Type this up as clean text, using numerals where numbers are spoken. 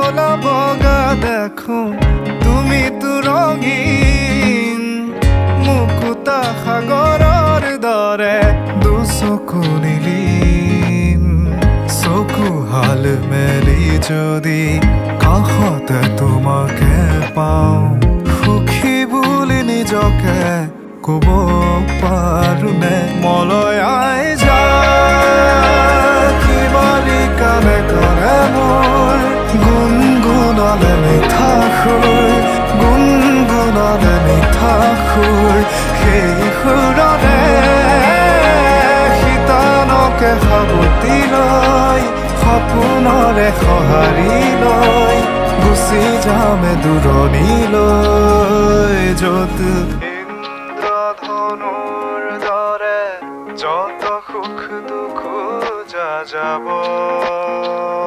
কলা বগা দেখো তুমি তো ৰঙীন মুকুতা সাগৰৰ দৰে দুচকু নীলিম চকু হাল মেলি যদি কাষতে তোমাকে পাওঁ সুখী বুলি নিজকে ক'ব পাৰোনে মলয় আই যায় কিবালি কানে কানে মোৰ গুণগুণালে মিঠা সুৰ গুণগুণালে মিঠা সুৰ সেই সুৰতে শীতানকে সাবতি লৈ সপোনৰে সঁহাৰি লৈ গুচি যামে দূৰণিলৈ য'ত ইন্দ্ৰধনুৰ দৰে যত সুখ দুখ যাব